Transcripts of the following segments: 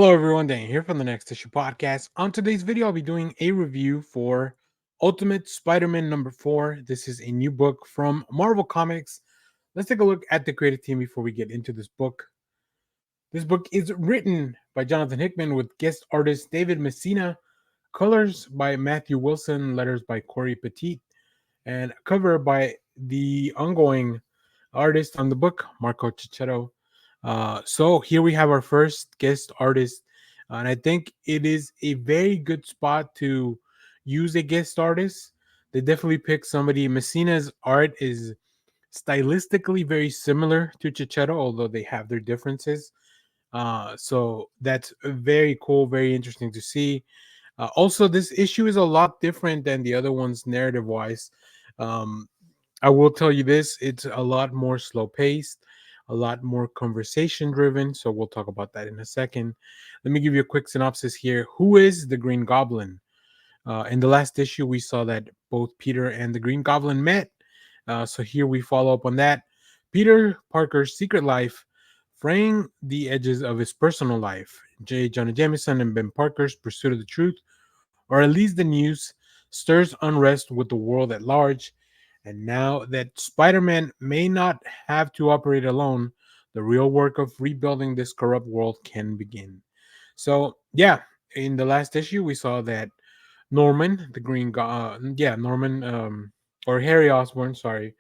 Hello, everyone. Dan here from the Next Issue Podcast. On today's video, I'll be doing a review for Ultimate Spider-Man #4. This is a new book from Marvel Comics. Let's take a look at the creative team before we get into this book. This book is written by Jonathan Hickman with guest artist David Messina, colors by Matthew Wilson, letters by Corey Petit, and cover by the ongoing artist on the book, Marco Cicchetto. So here we have our first guest artist, and I think it is a very good spot to use a guest artist. They definitely pick somebody. Messina's art is stylistically very similar to Cicchetto, although they have their differences. So that's very cool, very interesting to see. Also, this issue is a lot different than the other ones narrative wise. Um, I will tell you this, it's a lot more slow paced, a lot more conversation driven. So we'll talk about that in a second. Let me give you a quick synopsis here. Who is the Green Goblin? In the last issue, we saw that both Peter and the Green Goblin met. So here we follow up on that. Peter Parker's secret life, fraying the edges of his personal life. J. Jonah Jameson and Ben Parker's pursuit of the truth, or at least the news, stirs unrest with the world at large. And now that Spider Man may not have to operate alone, the real work of rebuilding this corrupt world can begin. So, yeah, in the last issue, we saw that Norman, the Norman, or Harry Osborn, sorry,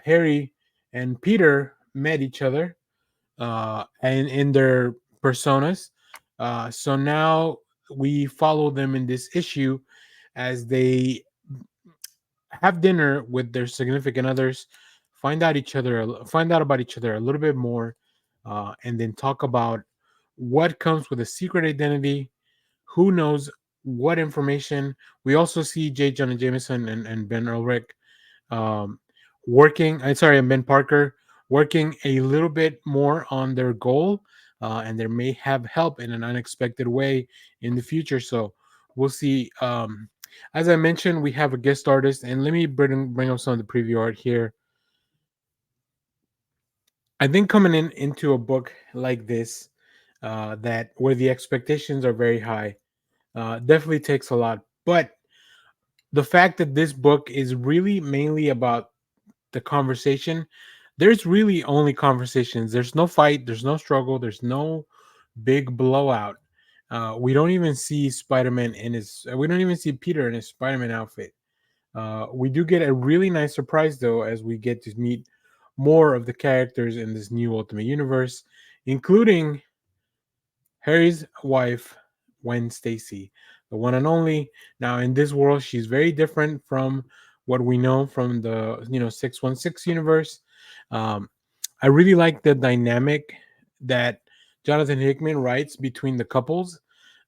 Harry and Peter met each other and in their personas. So now we follow them in this issue as they have dinner with their significant others, find out about each other a little bit more, and then talk about what comes with a secret identity. Who knows what information? We also see J. Jonah Jameson and Ben Ulrich um, working. I'm sorry, and Ben Parker working a little bit more on their goal, and they may have help in an unexpected way in the future. So we'll see. As I mentioned, we have a guest artist, and let me bring up some of the preview art here. I think coming into a book like this, that where the expectations are very high, definitely takes a lot. But the fact that this book is really mainly about the conversation, there's really only conversations. There's no fight, there's no struggle, there's no big blowout. We don't even see Spider-Man in his we don't even see Peter in his Spider-Man outfit. We do get a really nice surprise though as we get to meet more of the characters in this new Ultimate Universe, including Harry's wife, Gwen Stacy, the one and only. Now, in this world, she's very different from what we know from the 616 universe. Um, I really like the dynamic that Jonathan Hickman writes between the couples.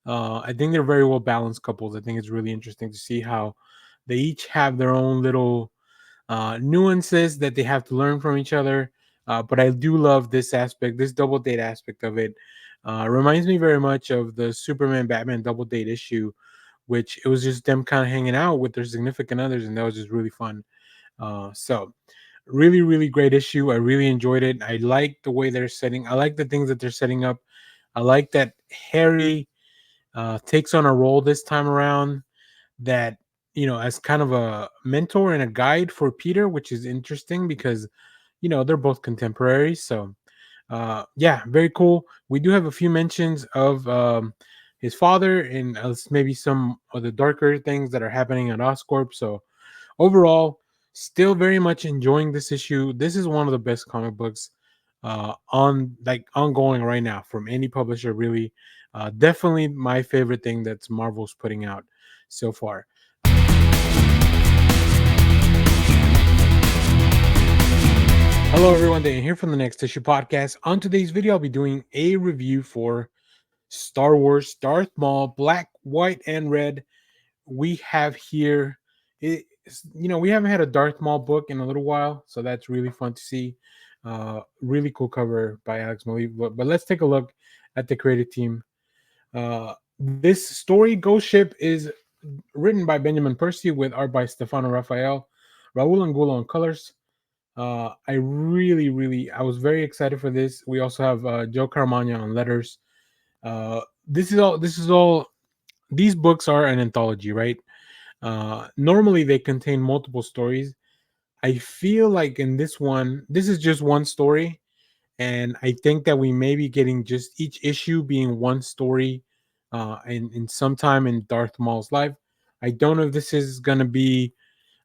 I think they're very well balanced couples. I think it's really interesting to see how they each have their own little nuances that they have to learn from each other. But I do love this aspect, this double date aspect of it. Reminds me very much of the Superman Batman double date issue, which it was just them kind of hanging out with their significant others, and that was just really fun. So, really, really great issue. I really enjoyed it. I like the way they're setting. I like the things that they're setting up. I like that Harry takes on a role this time around that as kind of a mentor and a guide for Peter, which is interesting because they're both contemporaries. So yeah, very cool. We do have a few mentions of his father and maybe some of the darker things that are happening at Oscorp. So overall, still very much enjoying this issue. This is one of the best comic books ongoing right now from any publisher. Really, definitely my favorite thing that's Marvel's putting out so far. Hello, everyone. Dan here from the Next Issue Podcast. On today's video, I'll be doing a review for Star Wars Darth Maul Black, White, and Red. We have here, we haven't had a Darth Maul book in a little while, so that's really fun to see. Really cool cover by Alex Malik. But let's take a look at the creative team. This story, Ghost Ship, is written by Benjamin Percy with art by Stefano Raphael, Raul Angulo on colors. I was very excited for this. We also have Joe Caramagna on letters, This is all these books are an anthology, right? Normally they contain multiple stories. I feel like in this one, this is just one story, and I think that we may be getting just each issue being one story, in sometime in Darth Maul's life. I don't know if this is gonna be,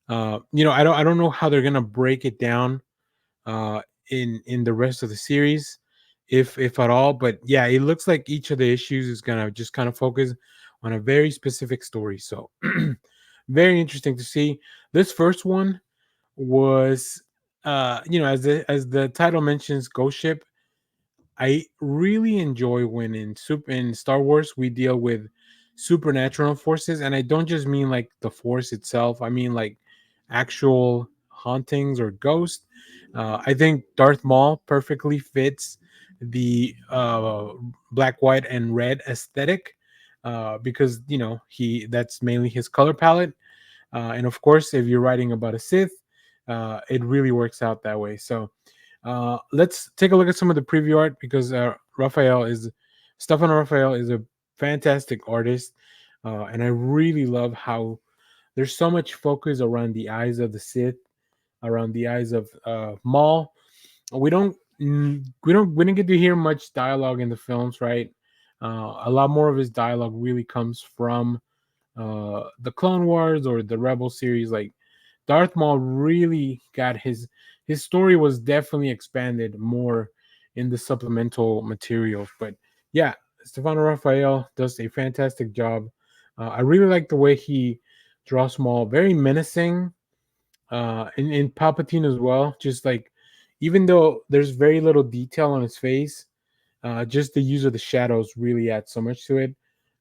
I don't know how they're gonna break it down, uh, in the rest of the series, if at all. But yeah, it looks like each of the issues is gonna just kind of focus on a very specific story. So very interesting to see. This first one was, as the title mentions, Ghost Ship. I really enjoy when in Star Wars we deal with supernatural forces, and I don't just mean like the force itself. I mean like actual hauntings or ghosts. I think Darth Maul perfectly fits the black, white, and red aesthetic, because he that's mainly his color palette, and of course, if you're writing about a Sith, it really works out that way. So let's take a look at some of the preview art, because Stefano Raphael is a fantastic artist, and I really love how there's so much focus around the eyes of the Sith, around the eyes of Maul. We don't get to hear much dialogue in the films, right? A lot more of his dialogue really comes from the Clone Wars or the Rebel series. Like Darth Maul really got his story was definitely expanded more in the supplemental materials. But yeah, Stefano Raphael does a fantastic job. I really like the way he draws Maul, very menacing, in Palpatine as well. Just like, even though there's very little detail on his face, just the use of the shadows really adds so much to it.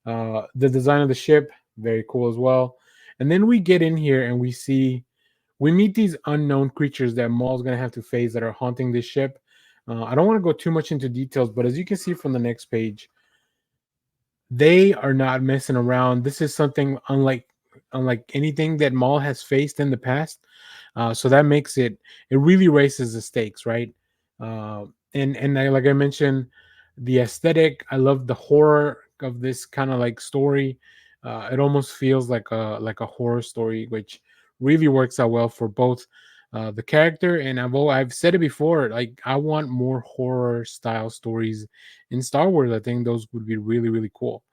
The design of the ship, very cool as well. And then we get in here and we meet these unknown creatures that Maul's gonna have to face that are haunting this ship. I don't want to go too much into details, but as you can see from the next page, they are not messing around. This is something unlike anything that Maul has faced in the past. So that makes it really raises the stakes, right? Like I mentioned, the aesthetic. I love the horror of this kind of like story. It almost feels like a horror story, which really works out well for both the character, and I've said it before. Like, I want more horror style stories in Star Wars. I think those would be really really cool.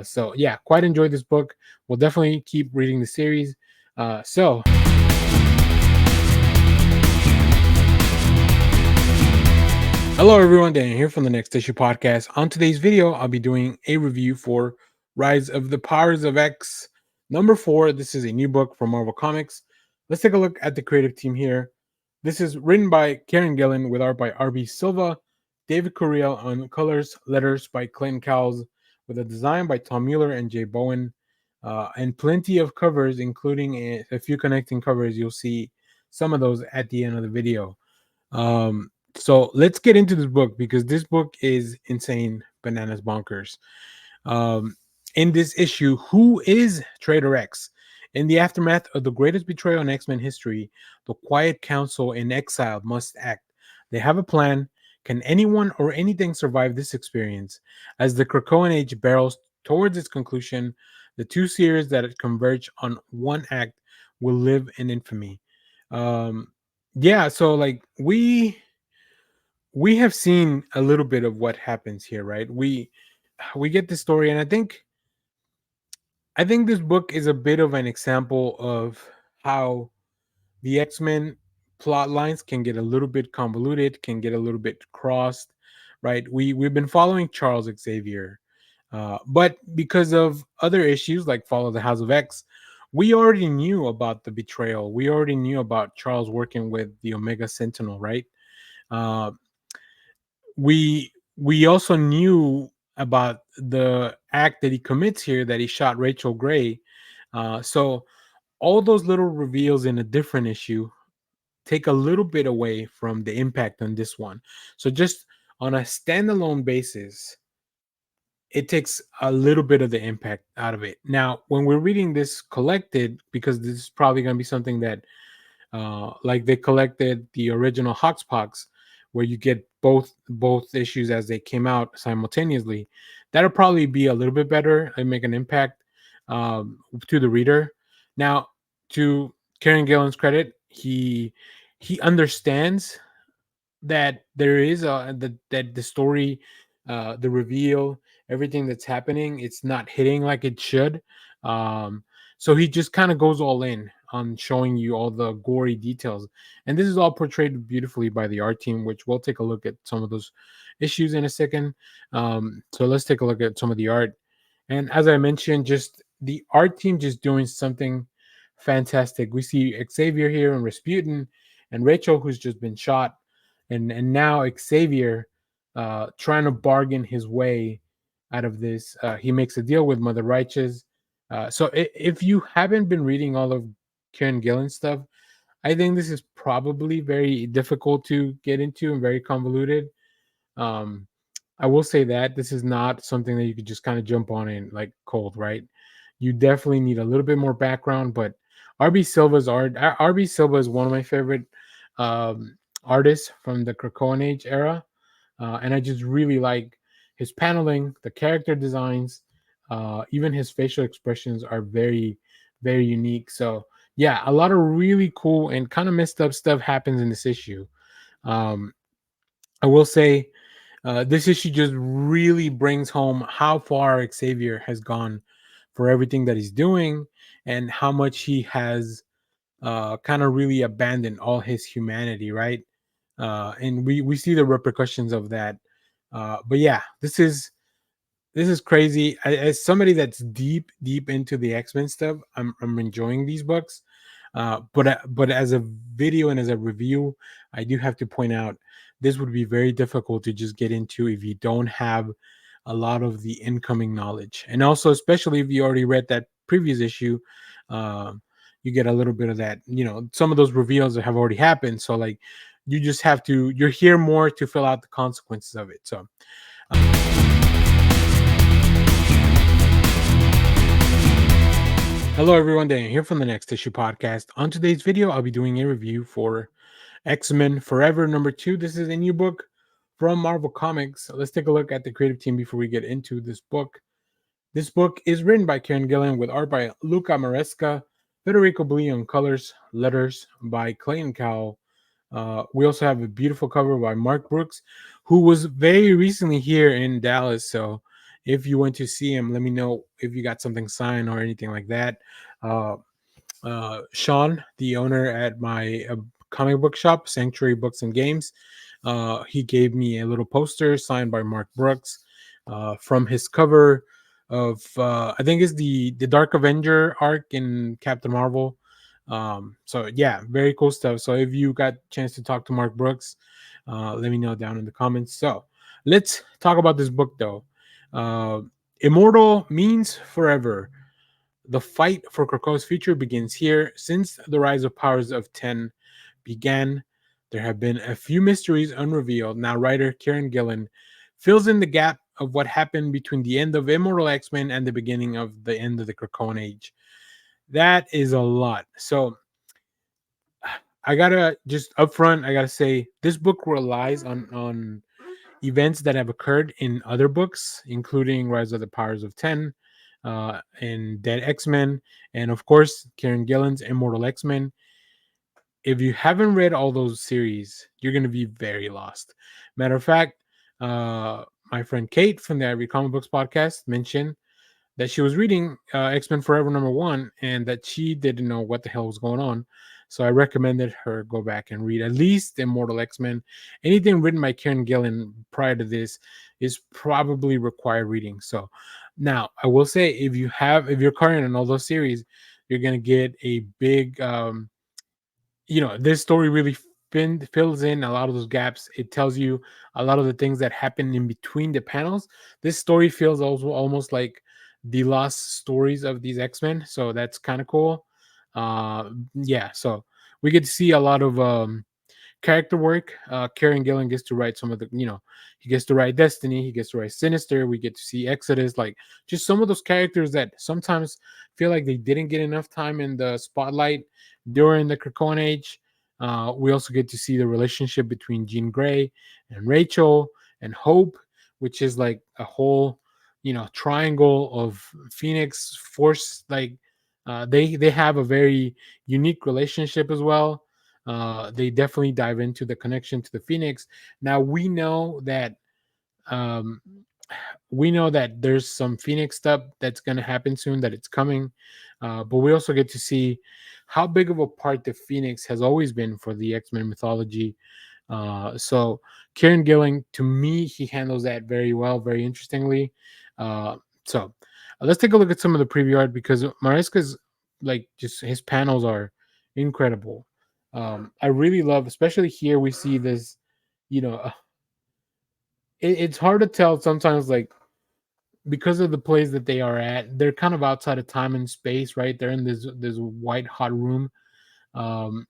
So yeah, quite enjoyed this book. We'll definitely keep reading the series. So hello, everyone. Dan here from the Next Issue Podcast. On today's video, I'll be doing a review for Rise of the Powers of X #4. This is a new book from Marvel Comics. Let's take a look at the creative team here. This is written by Karen Gillan with art by R.B. Silva, David Curiel on colors, letters by Clayton Cowles, with a design by Tom Mueller and Jay Bowen, and plenty of covers, including a few connecting covers. You'll see some of those at the end of the video. So let's get into this book, because this book is insane, bananas, bonkers. Um, in this issue, who is Trader X? In the aftermath of the greatest betrayal in X Men history, the Quiet Council in exile must act. They have a plan. Can anyone or anything survive this experience? As the Krakoan Age barrels towards its conclusion, the two series that converge on one act will live in infamy. Um, yeah, so like we have seen a little bit of what happens here, right? We get the story, and I think this book is a bit of an example of how the X-Men plot lines can get a little bit convoluted, can get a little bit crossed, right? We've been following Charles Xavier, but because of other issues like Follow the House of X, we already knew about the betrayal. We already knew about Charles working with the Omega Sentinel, right? Uh, we also knew about the act that he commits here, that he shot Rachel Gray. So all those little reveals in a different issue take a little bit away from the impact on this one. So just on a standalone basis, it takes a little bit of the impact out of it. Now, when we're reading this collected, because this is probably going to be something that, like they collected the original Hoxpox, where you get both issues as they came out simultaneously, that'll probably be a little bit better and make an impact to the reader. Now, to Karen Gillan's credit, he understands that there is that the story, the reveal, everything that's happening, it's not hitting like it should. um so he just kind of goes all in on showing you all the gory details, and this is all portrayed beautifully by the art team, which we'll take a look at some of those issues in a second. So let's take a look at some of the art. And as I mentioned, just the art team just doing something fantastic. We see Xavier here and Rasputin and Rachel, who's just been shot, and now Xavier trying to bargain his way out of this. He makes a deal with Mother Righteous. If you haven't been reading all of Kieran Gillen's stuff, I think this is probably very difficult to get into and very convoluted. Um, I will say that this is not something that you could just kind of jump on in like cold, right? You definitely need a little bit more background. But RB Silva's art, RB Silva is one of my favorite artists from the Krakoan Age era, and I just really like his paneling, the character designs, even his facial expressions are very, very unique. So yeah, a lot of really cool and kind of messed up stuff happens in this issue. Um, I will say this issue just really brings home how far Xavier has gone for everything that he's doing, and how much he has kind of really abandoned all his humanity, right? And we see the repercussions of that. But yeah, this is crazy. As somebody that's deep into the X-Men stuff, I'm enjoying these books. But as a video and as a review, I do have to point out this would be very difficult to just get into if you don't have a lot of the incoming knowledge, and also especially if you already read that previous issue. um, you get a little bit of that. Some of those reveals that have already happened. So like, you're here more to fill out the consequences of it. So hello, everyone. Dan here from the Next Issue Podcast. On today's video, I'll be doing a review for X-Men Forever #2. This is a new book from Marvel Comics. Let's take a look at the creative team before we get into this book. This book is written by Kieran Gillen with art by Luca Maresca, Federico Bellini on colors, letters by Clayton Cowell. We also have a beautiful cover by Mark Brooks, who was very recently here in Dallas. So if you went to see him, let me know if you got something signed or anything like that. Uh, Sean, the owner at my comic book shop, Sanctuary Books and Games, he gave me a little poster signed by Mark Brooks from his cover of I think it's the Dark Avenger arc in Captain Marvel. So yeah, very cool stuff. So if you got a chance to talk to Mark Brooks, let me know down in the comments. So let's talk about this book though. Uh, Immortal means forever. The fight for Krakoa's future begins here. Since the rise of powers of 10 began, there have been a few mysteries unrevealed. Now, writer Kieran Gillen fills in the gap of what happened between the end of Immortal X-Men and the beginning of the end of the Krakoan Age. That is a lot. So, I gotta just upfront, I gotta say this book relies on events that have occurred in other books, including Rise of the Powers of 10, and Dead X-Men, and of course, Kieran Gillen's Immortal X-Men. If you haven't read all those series, you're going to be very lost. Matter of fact, my friend Kate from the Ivory Comic Books podcast mentioned that she was reading X-Men Forever #1 and that she didn't know what the hell was going on. So I recommended her go back and read at least Immortal X-Men. Anything written by Kieran Gillen prior to this is probably required reading. So now I will say, if you're current in all those series, you're gonna get a big this story really fills in a lot of those gaps. It tells you a lot of the things that happen in between the panels. This story feels also almost like the lost stories of these X-Men, so that's kind of cool. Yeah, so we get to see a lot of character work. Karen Gillan gets to write some of the, he gets to write Destiny, he gets to write Sinister. We get to see Exodus, like just some of those characters that sometimes feel like they didn't get enough time in the spotlight during the Krakoan Age. We also get to see the relationship between Jean Grey and Rachel and Hope, which is like a whole, triangle of Phoenix Force. Like, they have a very unique relationship as well. They definitely dive into the connection to the Phoenix. Now um, we know that there's some Phoenix stuff that's going to happen soon, that it's coming. But we also get to see how big of a part the Phoenix has always been for the X-Men mythology. So Kieran Gilling, to me, he handles that very well, very interestingly. Uh, so let's take a look at some of the preview art, because Maresca's, like, just his panels are incredible. I really love, especially here we see this, you know, uh, it's hard to tell sometimes, like, because of the place that they are at, they're kind of outside of time and space, right? They're in this white hot room. Um,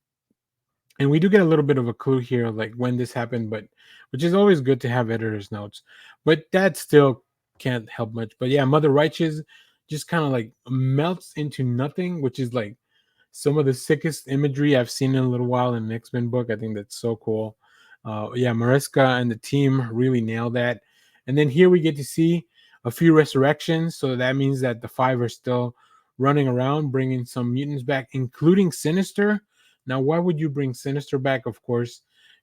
and we do get a little bit of a clue here, like when this happened, but which is always good to have editor's notes. But that still can't help much. But yeah, Mother Righteous just kind of like melts into nothing, which is like some of the sickest imagery I've seen in a little while in an X-Men book. I think that's so cool. Yeah, Mariska and the team really nailed that. And then here we get to see a few resurrections. So that means that the five are still running around, bringing some mutants back, including Sinister. Now, why would you bring Sinister back? Of course,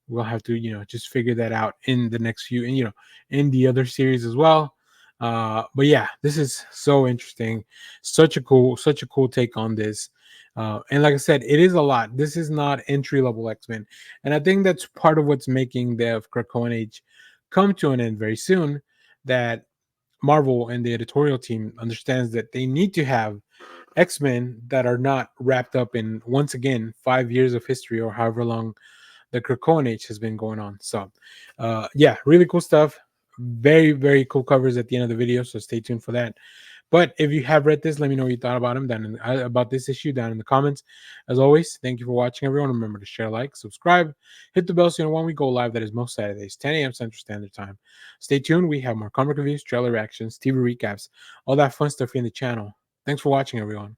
we'll have to, just figure that out in the next few, and in the other series as well. But yeah, this is so interesting. Such a cool take on this. And like I said, it is a lot. This is not entry level X-Men, and I think that's part of what's making the Krakoan Age come to an end very soon. That Marvel and the editorial team understands that they need to have X-Men that are not wrapped up in, once again, 5 years of history, or however long the Krakoan Age has been going on. So, yeah, really cool stuff. Very, very cool covers at the end of the video. So stay tuned for that. But if you have read this, let me know what you thought about him about this issue down in the comments. As always, thank you for watching, everyone. Remember to share, like, subscribe, hit the bell so you know when we go live. That is most Saturdays, 10 a.m. Central Standard Time. Stay tuned. We have more comic reviews, trailer reactions, TV recaps, all that fun stuff here in the channel. Thanks for watching, everyone.